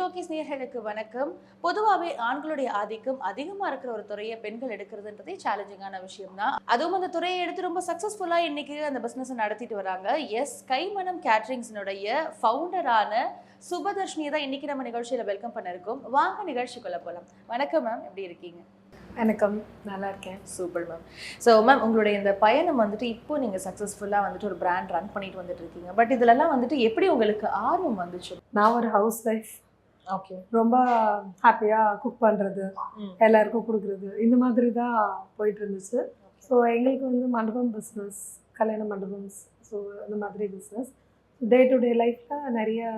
Showcase நேயர்களுக்கு வணக்கம். பொதுவாகவே ஆண்களுடைய ஆதிக்கம் அதிகமாக இருக்கிற ஒரு துறையை பெண்கள் எடுக்கிறதுன்றதே சேலஞ்சிங்கான விஷயம் தான். அதுவும் அந்த துறையை எடுத்து ரொம்ப சக்ஸஸ்ஃபுல்லாக இன்னைக்கு அந்த பிஸ்னஸை நடத்திட்டு வராங்க. எஸ், கைமணம் கேட்ரிங்ஸினுடைய ஃபவுண்டரான சுபதர்ஷினியை தான் இன்னைக்கு நம்ம நிகழ்ச்சியில் வெல்கம் பண்ண இருக்கோம். வாங்க நிகழ்ச்சிக்குள்ள போகலாம். வணக்கம் மேம், எப்படி இருக்கீங்க? வணக்கம், நல்லா இருக்கேன். Super ma'am. ஸோ மேம், உங்களுடைய இந்த பயணம் வந்துட்டு இப்போ நீங்கள் சக்ஸஸ்ஃபுல்லாக வந்துட்டு ஒரு பிராண்ட் ரன் பண்ணிட்டு வந்துட்டு இருக்கீங்க. பட் இதுலலாம் வந்துட்டு எப்படி உங்களுக்கு ஆர்வம் வந்துச்சு? நான் ஒரு ஹவுஸ் ஒய்ஃப். ஓகே. ரொம்ப ஹாப்பியாக குக் பண்ணுறது, எல்லாருக்கும் கொடுக்குறது, இந்த மாதிரி தான் போயிட்டு இருந்துச்சு. ஸோ எங்களுக்கு வந்து மண்டபம் பிஸ்னஸ், கல்யாண மண்டபம், ஸோ இந்த மாதிரி பிஸ்னஸ் டே டு டே லைஃப்பில் நிறைய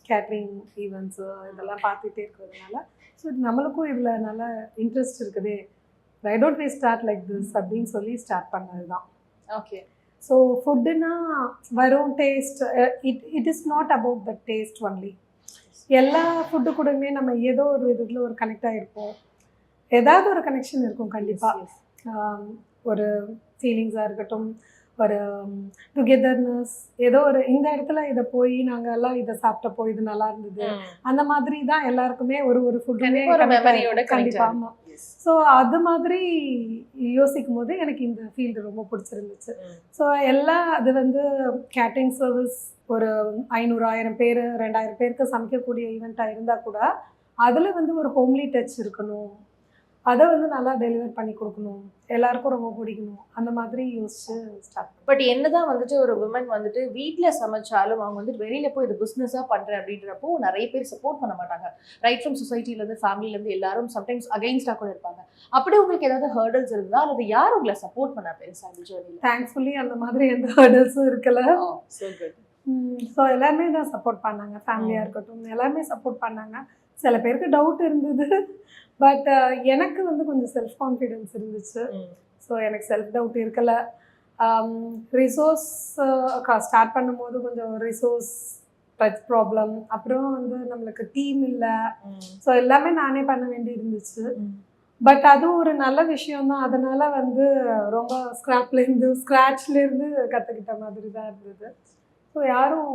கேட்ரிங் ஈவெண்ட்ஸு இதெல்லாம் பார்த்துட்டே இருக்கிறதுனால ஸோ நம்மளுக்கும் இதில் நல்ல இன்ட்ரெஸ்ட் இருக்குது. I don't way start like this அப்படின்னு சொல்லி ஸ்டார்ட் பண்ணது தான். ஓகே. ஸோ ஃபுட்டுன்னா வரும் taste, it is not about the taste only. எல்லா ஃபுட்டு கூடமே நம்ம ஏதோ ஒரு விதத்தில் ஒரு கனெக்ட் ஆகிருப்போம். ஏதாவது ஒரு கனெக்ஷன் இருக்கும் கண்டிப்பாக. ஒரு ஃபீலிங்ஸாக இருக்கட்டும், ஒரு டுகெதர்னஸ், ஏதோ ஒரு இந்த இடத்துல இதை போய் நாங்கள் எல்லாம் இதை சாப்பிட்டப்போ இது நல்லா இருந்தது, அந்த மாதிரி தான் எல்லாருக்குமே ஒரு ஃபுட்டுமே கண்டிப்பாக. ஆமாம். ஸோ அது மாதிரி யோசிக்கும் போது எனக்கு இந்த ஃபீல்டு ரொம்ப பிடிச்சிருந்துச்சு. ஸோ அது வந்து கேட்ரிங் சர்வீஸ் ஒரு 500-1000 பேர் 2000 பேருக்கு சமைக்கக்கூடிய ஈவெண்ட்டாக இருந்தால் கூட அதில் வந்து ஒரு ஹோம்லி டச் இருக்கணும், அதை வந்து நல்லா டெலிவர் பண்ணி கொடுக்கணும், எல்லாருக்கும் ரொம்ப பிடிக்கணும், அந்த மாதிரி யோசிச்சு ஸ்டார்ட். பட் என்னதான் வந்துட்டு ஒரு விமன் வந்துட்டு வீட்டில் சமைச்சாலும் அவங்க வந்துட்டு வெளியில் போய் இது பிஸ்னஸாக பண்ணுறேன் அப்படின்றப்போ நிறைய பேர் சப்போர்ட் பண்ண மாட்டாங்க. ரைட் ஃப்ரம் சொசைட்டிலேருந்து, ஃபேமிலிலேருந்து எல்லாரும் சம்டைம்ஸ் அகைன்ஸ்டாக கூட இருப்பாங்க. அப்படி உங்களுக்கு ஏதாவது ஹர்டல்ஸ் இருந்தால் அல்லது யார் உங்களை சப்போர்ட் பண்ண பெருசாக இந்த ஜேர்னியில்? தேங்க்ஃபுல்லி அந்த மாதிரி எந்த ஹர்டல்ஸும் இருக்கல. So good. ஸோ எல்லாருமே தான் சப்போர்ட் பண்ணாங்க, ஃபேமிலியாக இருக்கட்டும் எல்லாருமே சப்போர்ட் பண்ணாங்க. சில பேருக்கு டவுட் இருந்தது, பட் எனக்கு வந்து கொஞ்சம் செல்ஃப் கான்ஃபிடென்ஸ் இருந்துச்சு. ஸோ எனக்கு செல்ஃப் டவுட் இருக்கலை. ரிசோர்ஸ் ஸ்டார்ட் பண்ணும்போது கொஞ்சம் ரிசோர்ஸ் ப்ராப்ளம், அப்புறம் வந்து நம்மளுக்கு டீம் இல்லை, ஸோ எல்லாமே நானே பண்ண வேண்டி இருந்துச்சு. பட் அதுவும் ஒரு நல்ல விஷயம்தான். அதனால வந்து ரொம்ப ஸ்க்ராட்ச்லேருந்து கற்றுக்கிட்ட மாதிரி தான் இருந்தது. ஸோ யாரும்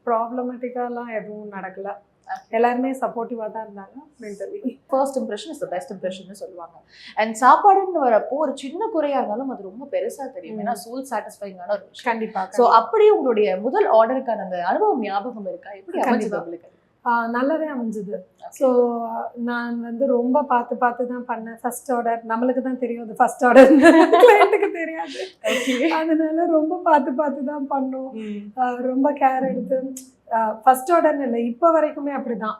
ப்ராப்ளமேட்டிக்காலாம் எதுவும் நடக்கலை, எல்லாருமே சப்போர்ட்டிவாக தான் இருந்தாங்க. Mentally first impression is the best impression சொல்லுவாங்க. அண்ட் சாப்பாடுன்னு வரப்போ ஒரு சின்ன குறையா இருந்தாலும் அது ரொம்ப பெருசா தெரியும், ஏன்னா சோல் சாட்டிஸ்ஃபைங்கான ஒரு விஷயம். கண்டிப்பாக. ஸோ அப்படி உங்களுடைய முதல் ஆர்டருக்கான அந்த அனுபவம் ஞாபகம் இருக்கா? எப்படி அமைஞ்சது உங்களுக்கு? நல்லாவே அமைஞ்சுது. ஸோ நான் வந்து ரொம்ப பார்த்து தான் பண்ணேன். ஃபர்ஸ்ட் ஆர்டர் நம்மளுக்கு தான் தெரியும், அது ஃபர்ஸ்ட் ஆர்டர் கிளையண்ட்டுக்கு தெரியாது. அதனால ரொம்ப பார்த்து தான் பண்ணோம். ரொம்ப கேர் எடுத்து ஃபர்ஸ்ட் ஆர்டர்னு இல்லை, இப்போ வரைக்குமே அப்படிதான்.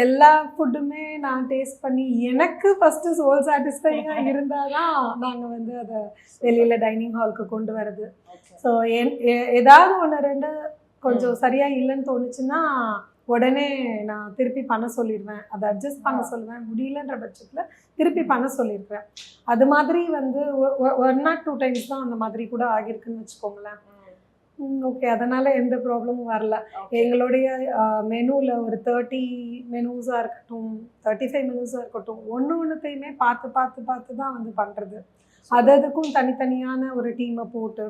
எல்லா ஃபுட்டுமே நான் டேஸ்ட் பண்ணி எனக்கு ஃபர்ஸ்ட் சோல் சாட்டிஸ்ஃபைங்காக இருந்தால் தான் நாங்கள் வந்து அதை வெளியில் டைனிங் ஹாலுக்கு கொண்டு வர்றது. ஸோ ஏதாவது ஒன்று ரெண்டு கொஞ்சம் சரியாக இல்லைன்னு தோணுச்சுன்னா உடனே நான் திருப்பி பண்ண சொல்லிடுவேன், அதை அட்ஜஸ்ட் பண்ண சொல்லுவேன். முடியலன்ற பட்சத்தில் திருப்பி பண்ண சொல்லியிருக்கிறேன். அது மாதிரி வந்து 1 or 2 times தான் அந்த மாதிரி கூட ஆகியிருக்குன்னு வச்சுக்கோங்களேன். ஓகே, அதனால் எந்த ப்ராப்ளமும் வரல. எங்களுடைய மெனுவில் ஒரு 30 மெனூஸாக இருக்கட்டும், 35 மெனூஸாக இருக்கட்டும், ஒன்றுத்தையுமே பார்த்து தான் வந்து பண்ணுறது. அதுக்கும் தனித்தனியான ஒரு டீமை போட்டு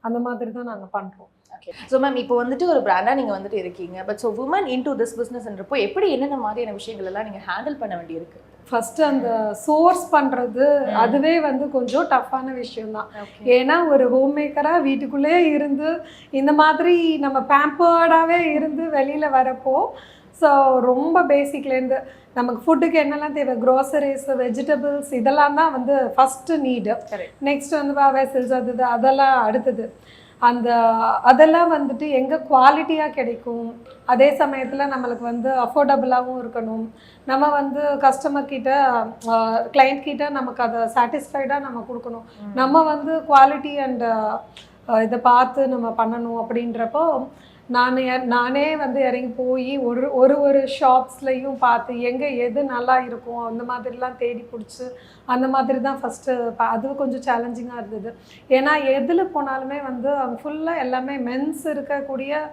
அந்த மாதிரி தான் நாங்கள் பண்ணுறோம். ஓகே. ஸோ மேம், இப்போ வந்துட்டு ஒரு பிராண்டாக நீங்கள் வந்துட்டு இருக்கீங்க. But so woman into this பிஸ்னஸ்ன்றப்போ எப்படி என்னென்ன மாதிரியான விஷயங்கள் எல்லாம் நீங்கள் ஹேண்டில் பண்ண வேண்டியிருக்கு? ஃபர்ஸ்ட் அந்த சோர்ஸ் பண்ணுறது, அதுவே வந்து கொஞ்சம் டஃப்பான விஷயம்தான். ஏன்னா ஒரு ஹோம் மேக்கராக வீட்டுக்குள்ளே இருந்து இந்த மாதிரி நம்ம பேம்பர்டாகவே இருந்து வெளியில் வரப்போ ஸோ ரொம்ப பேசிக்லேருந்து நமக்கு ஃபுட்டுக்கு என்னெல்லாம் தேவை, க்ரோசரிஸ், வெஜிடபிள்ஸ், இதெல்லாம் தான் வந்து ஃபஸ்ட்டு நீடு. நெக்ஸ்ட் வந்து வெசல்ஸ், அதெல்லாம் அடுத்தது. அதெல்லாம் வந்துட்டு எங்கே குவாலிட்டியாக கிடைக்கும், அதே சமயத்தில் நம்மளுக்கு வந்து அஃபோர்டபுளாகவும் இருக்கணும். நம்ம வந்து கஸ்டமர்கிட்ட கிளைண்ட் கிட்ட நமக்கு அதை சாட்டிஸ்ஃபைடாக நம்ம கொடுக்கணும். நம்ம வந்து குவாலிட்டி அண்ட் இதை பார்த்து நம்ம பண்ணணும். அப்படின்றப்போ நானே வந்து இறங்கி போய் ஒரு ஷாப்ஸ்லையும் பார்த்து எங்கே எது நல்லா இருக்கும் அந்த மாதிரிலாம் தேடி பிடிச்சி அந்த மாதிரி தான் ஃபஸ்ட்டு. அது கொஞ்சம் சேலஞ்சிங்காக இருந்தது. ஏன்னா எதில் போனாலுமே வந்து அவங்க ஃபுல்லாக எல்லாமே மென்ஸ் இருக்கக்கூடிய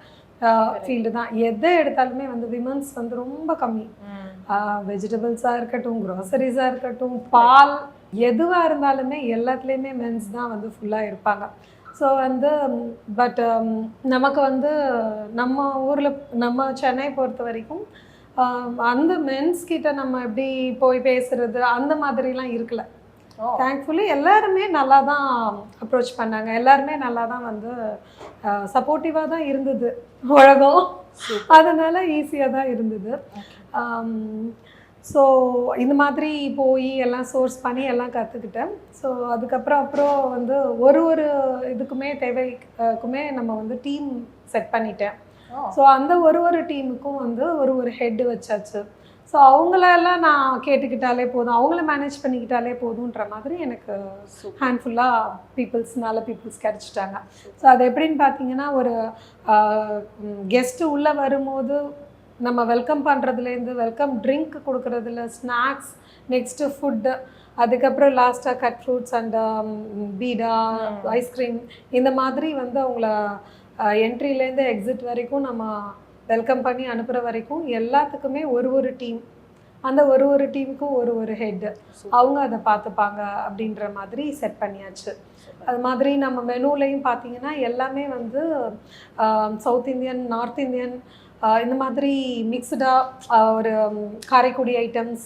ஃபீல்டு தான். எதை எடுத்தாலுமே வந்து விமன்ஸ் வந்து ரொம்ப கம்மி. வெஜிடபிள்ஸாக இருக்கட்டும், க்ரோசரிஸாக இருக்கட்டும், பால், எதுவாக இருந்தாலுமே எல்லாத்துலேயுமே மென்ஸ் தான் வந்து ஃபுல்லாக இருப்பாங்க. ஸோ வந்து நமக்கு வந்து நம்ம ஊரில், நம்ம சென்னை பொறுத்த வரைக்கும் அந்த மென்ஸ் கிட்ட நம்ம எப்படி போய் பேசுறது அந்த மாதிரிலாம் இருக்கல. தேங்க்ஃபுல்லி எல்லாருமே நல்லா தான் அப்ரோச் பண்ணாங்க. எல்லாருமே நல்லா தான் வந்து சப்போர்ட்டிவாக தான் இருந்தது உலகம். அதனால ஈஸியாக தான் இருந்தது. ஸோ இந்த மாதிரி போய் எல்லாம் சோர்ஸ் பண்ணி எல்லாம் கற்றுக்கிட்டேன். ஸோ அதுக்கப்புறம் வந்து ஒரு இதுக்குமே தேவைக்குமே நம்ம வந்து டீம் செட் பண்ணிட்டேன். ஸோ அந்த ஒரு டீமுக்கும் வந்து ஒரு ஹெட் வச்சாச்சு. ஸோ அவங்களெல்லாம் நான் கேட்டுக்கிட்டாலே போதும், அவங்கள மேனேஜ் பண்ணிக்கிட்டாலே போதுன்ற மாதிரி எனக்கு ஹேண்ட்ஃபுல்லாக நல்ல பீப்புள்ஸ் கிடச்சிட்டாங்க. ஸோ அது எப்படின்னு பார்த்தீங்கன்னா, ஒரு கெஸ்ட்டு உள்ளே வரும்போது நம்ம வெல்கம் பண்ணுறதுலேருந்து வெல்கம் ட்ரிங்க் கொடுக்குறதுல ஸ்நாக்ஸ், நெக்ஸ்ட்டு ஃபுட்டு, அதுக்கப்புறம் லாஸ்ட்டாக cut fruits and beeda, ice cream, இந்த மாதிரி வந்து அவங்கள என்ட்ரிலேருந்து எக்ஸிட் வரைக்கும் நம்ம வெல்கம் பண்ணி அனுப்புகிற வரைக்கும் எல்லாத்துக்குமே ஒரு டீம், அந்த ஒரு டீமுக்கும் ஒரு ஹெட், அவங்க அதை பார்த்துப்பாங்க அப்படின்ற மாதிரி செட் பண்ணியாச்சு. அது மாதிரி நம்ம மெனுலையும் பார்த்தீங்கன்னா எல்லாமே வந்து சவுத் இந்தியன், நார்த் இந்தியன், இந்த மாதிரி மிக்ஸ்டாக ஒரு காரைக்குடி ஐட்டம்ஸ்,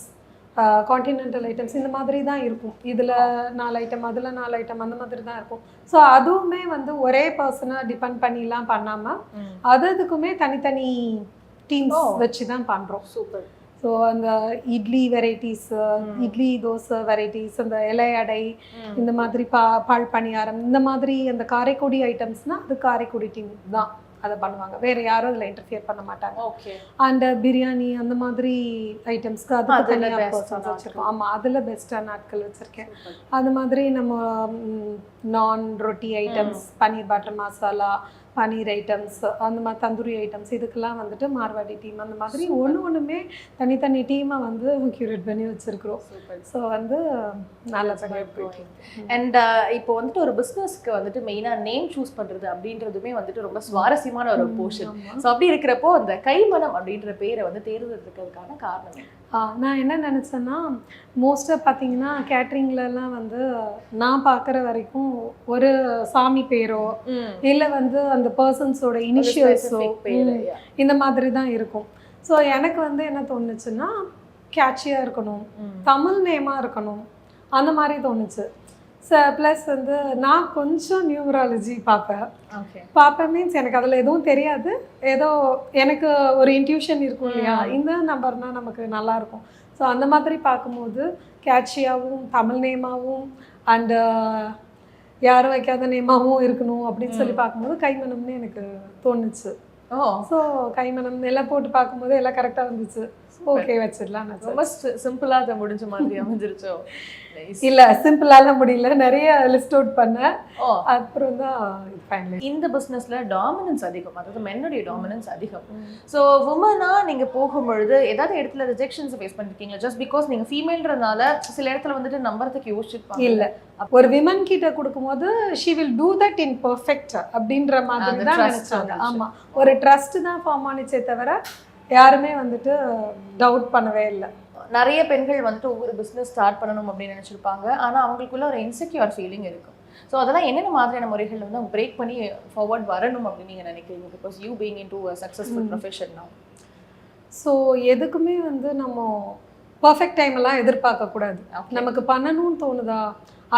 கான்டினென்டல் ஐட்டம்ஸ், இந்த மாதிரி தான் இருக்கும். இதில் 4 ஐட்டம், அதில் 4 ஐட்டம், அந்த மாதிரி தான் இருக்கும். ஸோ அதுவுமே வந்து ஒரே பர்சனை டிபெண்ட் பண்ணிலாம் பண்ணாமல் அதுக்குமே தனித்தனி டீம்ஸ் வச்சு தான் பண்ணுறோம். சூப்பர். ஸோ அந்த இட்லி வெரைட்டிஸ், இட்லி தோசை வெரைட்டிஸ், அந்த இலை அடை, இந்த மாதிரி பால் பணியாரம், இந்த மாதிரி அந்த காரைக்குடி ஐட்டம்ஸ்னால் அது காரைக்குடி டீம் தான் அதை பண்ணுவாங்க. வேறு யாரும் அதில் இன்டர்ஃபியர் பண்ண மாட்டாங்க. அண்ட் பிரியாணி அந்த மாதிரி ஐட்டம்ஸ்க்கு அதுக்கு தனியாக பர்சன்ஸ் வச்சுருக்கோம். ஆமாம், அதில் பெஸ்ட்டான ஆட்கள் வச்சுருக்கேன். அது மாதிரி நம்ம நான் ரொட்டி ஐட்டம்ஸ், பன்னீர் பட்டர் மசாலா, பன்னீர் ஐட்டம்ஸ், அந்த மாதிரி தந்தூரி ஐட்டம்ஸ், இதுக்கெல்லாம் வந்துட்டு மார்வாடி டீம், அந்த மாதிரி ஒன்றுமே தனித்தனி டீமை வந்து க்யூரேட் பண்ணி வச்சுருக்குறோம். ஸோ வந்து நல்லபடியாக போயிட்டு. அண்ட் இப்போ வந்துட்டு ஒரு பிஸ்னஸ்க்கு வந்துட்டு மெயினாக நேம் சூஸ் பண்ணுறது அப்படின்றதுமே வந்துட்டு ரொம்ப சுவாரஸ்யமான ஒரு போர்ஷன். ஸோ அப்படி இருக்கிறப்போ அந்த கைமணம் அப்படின்ற பேரை வந்து தேர்ந்தெடுக்கிறதுக்கான காரணம்? நான் என்ன நினச்சேன்னா, மோஸ்ட்டாக பார்த்தீங்கன்னா கேட்ரிங்லலாம் வந்து நான் பார்க்குற வரைக்கும் ஒரு சாமி பேரோ இல்லை வந்து அந்த பர்சன்ஸோட இனிஷியல்ஸோ இந்த மாதிரி தான் இருக்கும். ஸோ எனக்கு வந்து என்ன தோணுச்சுன்னா, கேட்சியாக இருக்கணும், தமிழ் நேமாக இருக்கணும், அந்த மாதிரி தோணுச்சு. ப்ளஸ் வந்து நான் கொஞ்சம் நியூமராலஜி பார்ப்பேன். மீன்ஸ் எனக்கு அதில் எதுவும் தெரியாது, ஏதோ எனக்கு ஒரு இன்ட்யூஷன் இருக்கும் இல்லையா, இந்த நம்பர்னால் நமக்கு நல்லாயிருக்கும். ஸோ அந்த மாதிரி பார்க்கும்போது கேட்சியாகவும் தமிழ் நேமாகவும் அண்டு யாரும் வைக்காத நேமாகவும் இருக்கணும் அப்படின்னு சொல்லி பார்க்கும்போது கைமணம்னு எனக்கு தோணுச்சு. ஸோ கைமணம் எல்லாம் போட்டு பார்க்கும்போது எல்லாம் கரெக்டாக வந்துச்சு. ஓகே, வச்சிடலாம். ரொம்ப சிம்பிளாக அதை முடிஞ்ச மாதிரி அமைஞ்சிருச்சோ? இல்லை, சிம்பிளாலாம் முடியல, நிறைய லிஸ்ட் அவுட் பண்ணேன். அப்புறம் தான் ஃபைனலி. இந்த பிஸ்னஸில் டாமினன்ஸ் அதிகம், அதாவது மென்னுடைய டாமினன்ஸ் அதிகம். ஸோ உமனாக நீங்கள் போகும்பொழுது ஏதாவது இடத்துல ரிஜெக்ஷன்ஸ் ஃபேஸ் பண்ணிருக்கீங்களா? ஜஸ்ட் பிகாஸ் நீங்கள் ஃபீமேல்ன்றதுனால சில இடத்துல வந்துட்டு நம்புறதுக்கு யோசிச்சிருப்பாங்க. இல்லை, ஒரு விமன் கிட்ட கொடுக்கும்போது she will do that in perfect அப்படின்ற மாதிரி தான் நினைச்சாங்க. ஆமாம், ஒரு ட்ரஸ்ட் தான் ஃபார்ம் ஆனிச்சே தவிர யாருமே வந்துட்டு டவுட் பண்ணவே இல்லை. நிறைய பெண்கள் வந்துட்டு ஒவ்வொரு பிஸ்னஸ் ஸ்டார்ட் பண்ணணும் அப்படின்னு நினச்சிருப்பாங்க, ஆனால் அவங்களுக்குள்ள ஒரு இன்செக்யூர் ஃபீலிங் இருக்கும். ஸோ அதெல்லாம் என்னென்ன மாதிரியான முறைகள் வந்து அவங்க பிரேக் பண்ணி ஃபார்வர்ட் வரணும் அப்படின்னு நீங்கள் நினைக்கிறீங்க? Because you being into a successful profession now. So எதுக்குமே வந்து நம்ம பர்ஃபெக்ட் டைமெல்லாம் எதிர்பார்க்கக்கூடாது. நமக்கு பண்ணணும்னு தோணுதா,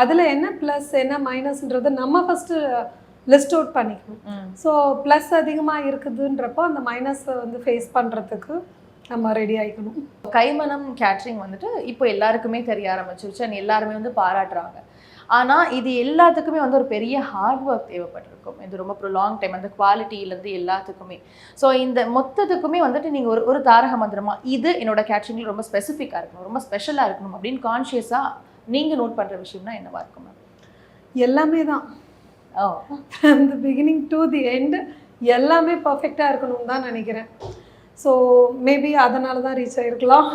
அதில் என்ன ப்ளஸ் என்ன மைனஸ்ன்றது நம்ம ஃபஸ்ட்டு லிஸ்ட் அவுட் பண்ணிக்கணும். ஸோ ப்ளஸ் அதிகமாக இருக்குதுன்றப்போ அந்த மைனஸை வந்து ஃபேஸ் பண்ணுறதுக்கு நம்ம ரெடி ஆகிக்கணும். கைமணம் கேட்ரிங் வந்துட்டு இப்போ எல்லாருக்குமே தெரிய ஆரம்பிச்சிருச்சு அண்ட் எல்லாருமே வந்து பாராட்டுறாங்க. ஆனால் இது எல்லாத்துக்குமே வந்து ஒரு பெரிய ஹார்ட் ஒர்க் தேவைப்பட்டிருக்கும். இது ரொம்ப ப்ரொலாங் டைம், அந்த குவாலிட்டியிலேருந்து எல்லாத்துக்குமே. ஸோ இந்த மொத்தத்துக்குமே வந்துட்டு நீங்கள் ஒரு தாரக மந்திரமா இது என்னோட கேட்ரிங்கில் ரொம்ப ஸ்பெசிஃபிக்காக இருக்கணும், ரொம்ப ஸ்பெஷலாக இருக்கணும் அப்படின்னு கான்ஷியஸாக நீங்கள் நோட் பண்ணுற விஷயம்னா என்னவா இருக்கும்? எல்லாமே தான். From the beginning to the end எல்லாமே பர்ஃபெக்டாக இருக்கணும்னு தான் நினைக்கிறேன். ஸோ மேபி அதனால தான் ரீச் ஆகிருக்கலாம்.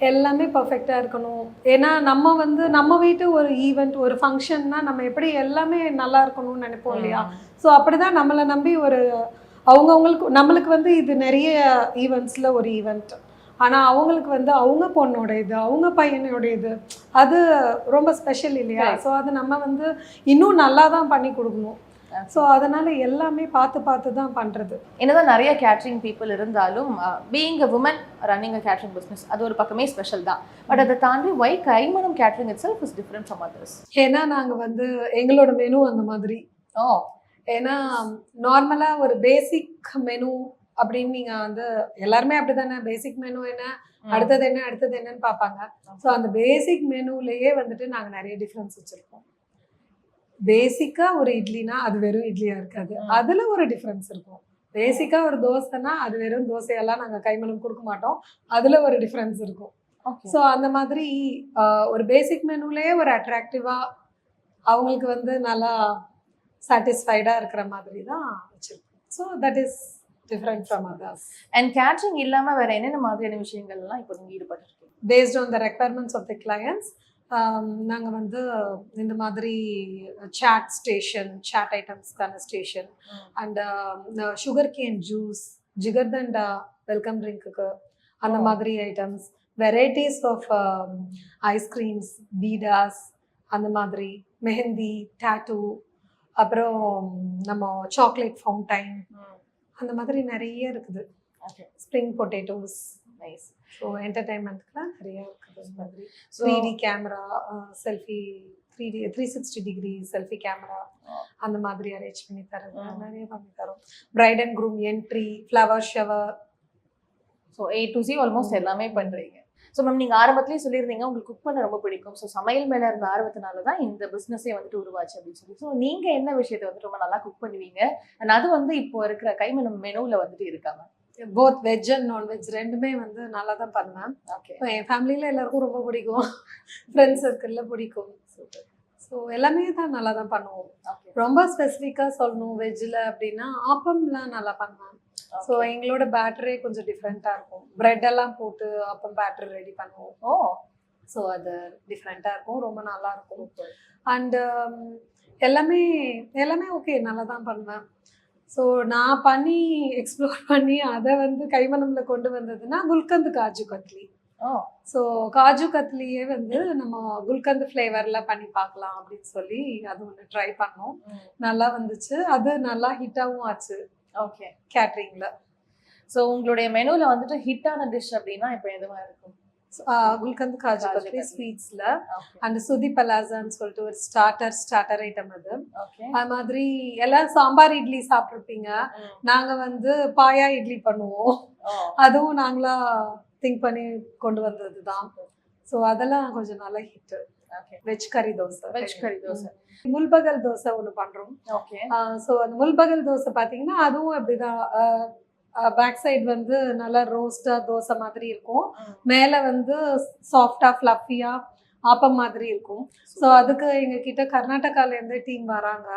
எல்லாமே பர்ஃபெக்டாக இருக்கணும். ஏன்னா நம்ம வந்து நம்ம வீட்டு ஒரு ஈவெண்ட், ஒரு ஃபங்க்ஷன்னா நம்ம எப்படி எல்லாமே நல்லா இருக்கணும்னு நினைப்போம் இல்லையா? ஸோ அப்படி தான் நம்மளை நம்பி ஒரு அவங்கவுங்களுக்கு, நம்மளுக்கு வந்து இது நிறைய ஈவெண்ட்ஸில் ஒரு ஈவெண்ட், ஆனால் அவங்களுக்கு வந்து அவங்க பொண்ணோட இது, அவங்க பையனோட இது, அது ரொம்ப ஸ்பெஷல் இல்லையா? ஸோ அது நம்ம வந்து இன்னும் நல்லா தான் பண்ணி கொடுக்கணும். ஸோ அதனால எல்லாமே பார்த்து பார்த்து தான் பண்ணுறது. என்னதான் நிறைய கேட்டரிங் பீப்புள் இருந்தாலும் being a woman running a catering business அது ஒரு பக்கமே ஸ்பெஷல் தான். பட் அதை தாண்டி ஒய் கைமணம் catering itself is different from others? ஏன்னா நாங்கள் வந்து எங்களோட மெனு அந்த மாதிரி. ஏன்னா நார்மலாக ஒரு பேசிக் மெனு அப்படின்னு நீங்கள் வந்து எல்லாருமே அப்படி தானே, பேசிக் மெனு என்ன, அடுத்தது என்ன, அடுத்தது என்னன்னு பார்ப்பாங்க. ஸோ அந்த பேசிக் மெனுலேயே வந்துட்டு நாங்கள் நிறைய டிஃப்ரென்ஸ் வச்சுருக்கோம். பேசிக்காக ஒரு இட்லினா அது வெறும் இட்லியாக இருக்காது, அதில் ஒரு டிஃப்ரென்ஸ் இருக்கும். பேசிக்காக ஒரு தோசைனா அது வெறும் தோசையெல்லாம் நாங்கள் கைமணம் கொடுக்க மாட்டோம், அதில் ஒரு டிஃப்ரென்ஸ் இருக்கும். ஸோ அந்த மாதிரி ஒரு பேசிக் மெனுலேயே ஒரு அட்ராக்டிவாக அவங்களுக்கு வந்து நல்லா சாட்டிஸ்ஃபைடாக இருக்கிற மாதிரி தான் வச்சுருக்கோம். So that is different from others. And catering இல்லாமல் வேறு என்னென்ன மாதிரியான விஷயங்கள்லாம் இப்போ நீங்கள் ஈடுபட்டுருக்கீங்க? Based on the requirements of the clients நாங்கள் வந்து இந்த மாதிரி சாட் ஸ்டேஷன், சாட் ஐட்டம்ஸ்க்கான station, and sugar cane juice, jigarthanda welcome ட்ரிங்க்குக்கு அந்த மாதிரி ஐட்டம்ஸ், வெரைட்டிஸ் ஆஃப் ஐஸ்கிரீம்ஸ், பீடாஸ், அந்த மாதிரி மெஹந்தி, டாட்டூ, அப்புறம் நம்ம சாக்லேட் ஃபவுண்டைன், அந்த மாதிரி நிறைய இருக்குது. Spring potatoes, nice. ஸோ என்டர்டைன்மெண்ட்க்குலாம் நிறைய இருக்குது. அந்த மாதிரி 3D camera, selfie, 360 degree selfie camera அந்த மாதிரி அரேஞ்ச் பண்ணி தரோம், நிறைய பண்ணி தரோம். Bride and groom entry, flower shower, so A to Z almost எல்லாமே பண்ணுறீங்க. ஸோ மேம் நீங்கள் ஆரம்பத்துலேயே சொல்லியிருந்தீங்க உங்களுக்கு குக் பண்ண ரொம்ப பிடிக்கும். ஸோ சமையல் மேலே இருந்த ஆர்வத்தினால தான் இந்த பிஸ்னஸே வந்துட்டு உருவாச்சு அப்படின்னு சொல்லி. ஸோ நீங்கள் என்ன விஷயத்தை வந்துட்டு ரொம்ப நல்லா குக் பண்ணுவீங்க, அண்ட் அது வந்து இப்போ இருக்கிற கைமணம் மெனுவில் வந்துட்டு இருக்காங்க? போத் வெஜ் அண்ட் நான்வெஜ் ரெண்டுமே வந்து நல்லா தான் பண்ணுவேன். ஓகே. என் ஃபேமிலியில் எல்லாருக்கும் ரொம்ப பிடிக்கும், ஃப்ரெண்ட்ஸ் சர்க்கிளில் பிடிக்கும். ஸோ எல்லாமே தான் நல்லா தான் பண்ணுவோம். ரொம்ப ஸ்பெசிஃபிக்காக சொல்லணும் வெஜ்ஜில் அப்படின்னா ஆப்பம்லாம் நல்லா பண்ணுவேன். ஸோ எங்களோட பேட்டரே கொஞ்சம் டிஃப்ரெண்ட்டாக இருக்கும். பிரெட் எல்லாம் போட்டு ஆப்பம் பேட்டர் ரெடி பண்ணுவோம். ஸோ அது டிஃப்ரெண்ட்டாக இருக்கும், ரொம்ப நல்லா இருக்கும். அண்டு எல்லாமே ஓகே, நல்லா தான் பண்ணுவேன். ஸோ நான் பண்ணி எக்ஸ்ப்ளோர் பண்ணி அதை வந்து கைமணமில் கொண்டு வந்ததுன்னா குல்கந்த் காஜு கத்லி. ஸோ காஜு கத்லியே வந்து நம்ம குல்கந்த் ஃப்ளேவரில் பண்ணி பார்க்கலாம் அப்படின்னு சொல்லி அது ஒன்று ட்ரை பண்ணோம். நல்லா வந்துச்சு, அது நல்லா ஹிட்டாகவும் ஆச்சு. ஓகே. கேட்ரிங்கில். ஸோ உங்களுடைய மெனுவில் வந்துட்டு ஹிட்டான டிஷ் அப்படின்னா இப்போ எதுவாக இருக்கும்? குல்கந்த் காஜு கத்லி ஸ்வீட்ஸில், அண்ட் சுதி பலாசான்னு சொல்லிட்டு ஒரு ஸ்டார்டர் ஐட்டம். அது அது மாதிரி எல்லாம் சாம்பார் இட்லி சாப்பிட்ருப்பீங்க, நாங்கள் வந்து பாயா இட்லி பண்ணுவோம். அதுவும் நாங்களா திங்க் பண்ணி கொண்டு வந்தது தான். ஸோ அதெல்லாம் கொஞ்சம் நல்லா ஹிட்டு. வெஜ் கறி தோசை, முல்பகல் தோசை ஒன்று பண்ணுறோம். ஓகே. ஸோ அந்த முல்பகல் தோசை பார்த்தீங்கன்னா அதுவும் அப்படிதான். பேக் சைடு வந்து நல்லா ரோஸ்டா தோசை மாதிரி இருக்கும், மேலே வந்து சாஃப்டா ஃப்ளஃபியா ஆப்பம் மாதிரி இருக்கும். ஸோ அதுக்கு எங்ககிட்ட கர்நாடகாலேருந்து டீம் வராங்க.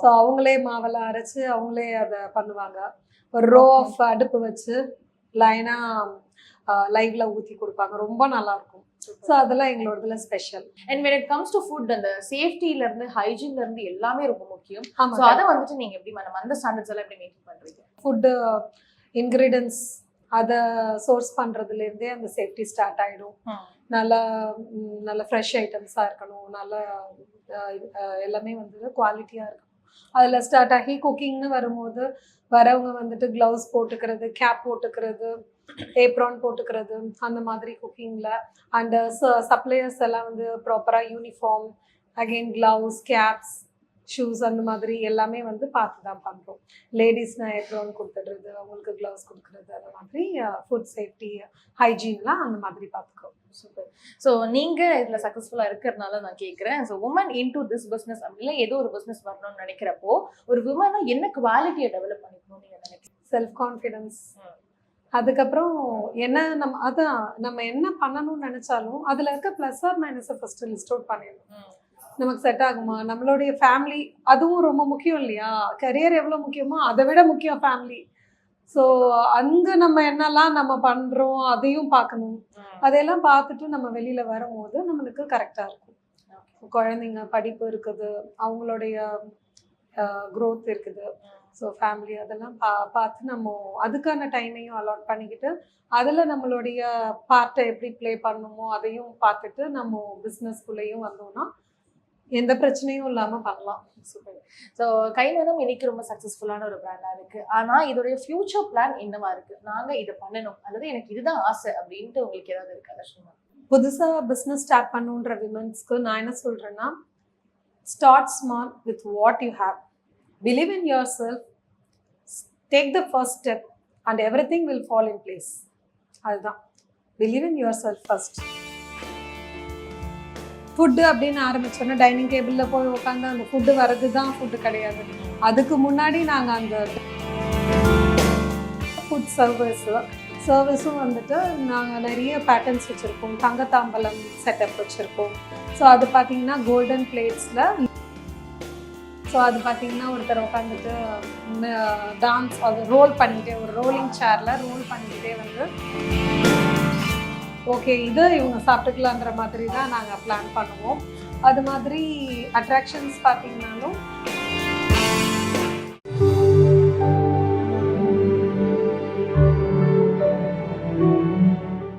ஸோ அவங்களே மாவெல்லாம் அரைச்சு அவங்களே அதை பண்ணுவாங்க. ஒரு ரோ ஆஃப் அடுப்பு வச்சு லைனாக லைவ்ல ஊற்றி கொடுப்பாங்க, ரொம்ப நல்லா இருக்கும். ஸோ அதெல்லாம் எங்களோடதுல special. And when it comes to food, அந்த சேஃப்டில இருந்து ஹைஜீன்ல இருந்து எல்லாமே ரொம்ப முக்கியம். ஸோ அதை வந்துட்டு நீங்க எப்படி மேடம் அந்த ஸ்டாண்டர்ட்ஸ் எல்லாம் எப்படி மெயின்டைன் பண்றீங்க? ஃபுட்டு இன்க்ரீடியன்ஸ் அதை சோர்ஸ் பண்றதுலேருந்தே அந்த சேஃப்டி ஸ்டார்ட் ஆயிடும். நல்ல ஃப்ரெஷ் ஐட்டம்ஸாக இருக்கணும், நல்ல எல்லாமே வந்து குவாலிட்டியாக இருக்கணும். அதில் ஸ்டார்ட் ஆகி குக்கிங்னு வரும்போது வரவங்க வந்துட்டு க்ளவுஸ் போட்டுக்கிறது, கேப் போட்டுக்கிறது, ஏப்ரான் போட்டுக்கிறது, அந்த மாதிரி குக்கிங்கில். அண்ட் சப்ளையர்ஸ் எல்லாம் வந்து ப்ராப்பராக uniform, again gloves, caps, shoes, அந்த மாதிரி எல்லாமே வந்து பார்த்து தான் பண்ணுறோம். லேடிஸ்னால் ஏப்ரான் கொடுத்துடுறது, அவங்களுக்கு க்ளவுஸ் கொடுக்குறது, அந்த மாதிரி ஃபுட் சேஃப்டி ஹைஜீன்லாம் அந்த மாதிரி பார்த்துக்கோம். சூப்பர். ஸோ நீங்கள் இதில் சக்ஸஸ்ஃபுல்லாக இருக்கிறதுனால நான் கேட்குறேன், so woman into this business அப்படின்னா ஏதோ ஒரு பிஸ்னஸ் வரணும்னு நினைக்கிறப்போ ஒரு விமனா என்ன குவாலிட்டியை டெவலப் பண்ணிக்கணும்னு நீங்கள் நினைக்கிறீங்க? Self confidence. அதுக்கப்புறம் என்ன நம்ம என்ன பண்ணணும்னு நினைச்சாலும் அதில் இருக்க ப்ளஸ் ஆர் மைனஸை ஃபர்ஸ்ட் லிஸ்ட் அவுட் பண்ணிடணும். நமக்கு செட் ஆகுமா, நம்மளுடைய ஃபேமிலி அதுவும் ரொம்ப முக்கியம் இல்லையா? கரியர் எவ்வளோ முக்கியமோ அதை விட முக்கியம் ஃபேமிலி. ஸோ அங்கே நம்ம என்னெல்லாம் நம்ம பண்ணுறோம் அதையும் பார்க்கணும். அதையெல்லாம் பார்த்துட்டு நம்ம வெளியில் வரும்போது நம்மளுக்கு கரெக்டாக இருக்கும். குழந்தைங்க படிப்பு இருக்குது, அவங்களுடைய க்ரோத் இருக்குது, ஸோ ஃபேமிலி அதெல்லாம் பார்த்து நம்ம அதுக்கான டைமையும் அலாட் பண்ணிக்கிட்டு அதில் நம்மளுடைய பார்ட்டை எப்படி ப்ளே பண்ணணுமோ அதையும் பார்த்துட்டு நம்ம பிஸ்னஸ்குள்ளேயும் வந்தோம்னா எந்த பிரச்சனையும் இல்லாம பண்ணலாம். சூப்பர். ஸோ கைமணம் இன்னைக்கு ரொம்ப சக்ஸஸ்ஃபுல்லான ஒரு பிராண்டா இருக்கு. ஆனா இதோடைய ஃபியூச்சர் பிளான் என்னவா இருக்கு? நாங்க இதை பண்ணணும் அல்லது எனக்கு இதுதான் ஆசை அப்படின்ட்டு உங்களுக்கு ஏதாவது இருக்கா லட்சுமி? புதுசா பிஸ்னஸ் ஸ்டார்ட் பண்ணுன்ற விமன்ஸ்க்கு நான் என்ன சொல்றேன்னா, start small with what you have, believe in yourself, take the first step and everything will fall in place. அதுதான், believe in yourself first. Food அப்படின்னு ஆரம்பிச்சோன்னா டைனிங் டேபிளில் போய் உட்காந்து அந்த ஃபுட்டு வர்றது தான் ஃபுட்டு கிடையாது. அதுக்கு முன்னாடி நாங்கள் அந்த ஃபுட் சர்வீஸும் வந்துட்டு நாங்கள் நிறைய பேட்டர்ன்ஸ் வச்சுருக்கோம். தங்கத்தாம்பலம் செட்டப் வச்சுருக்கோம். ஸோ அது பார்த்தீங்கன்னா கோல்டன் பிளேட்ஸில். ஸோ அது பார்த்தீங்கன்னா ஒருத்தர் உட்காந்துட்டு டான்ஸ் அது ரோல் பண்ணிகிட்டே, ஒரு ரோலிங் சேரில் ரோல் பண்ணிக்கிட்டே வந்து ஓகே இது இவங்க சாப்பிட்டுக்கலான்ற மாதிரி தான் நாங்கள் பிளான் பண்ணுவோம். அது மாதிரி அட்ராக்ஷன்ஸ் பார்த்தீங்கன்னாலும்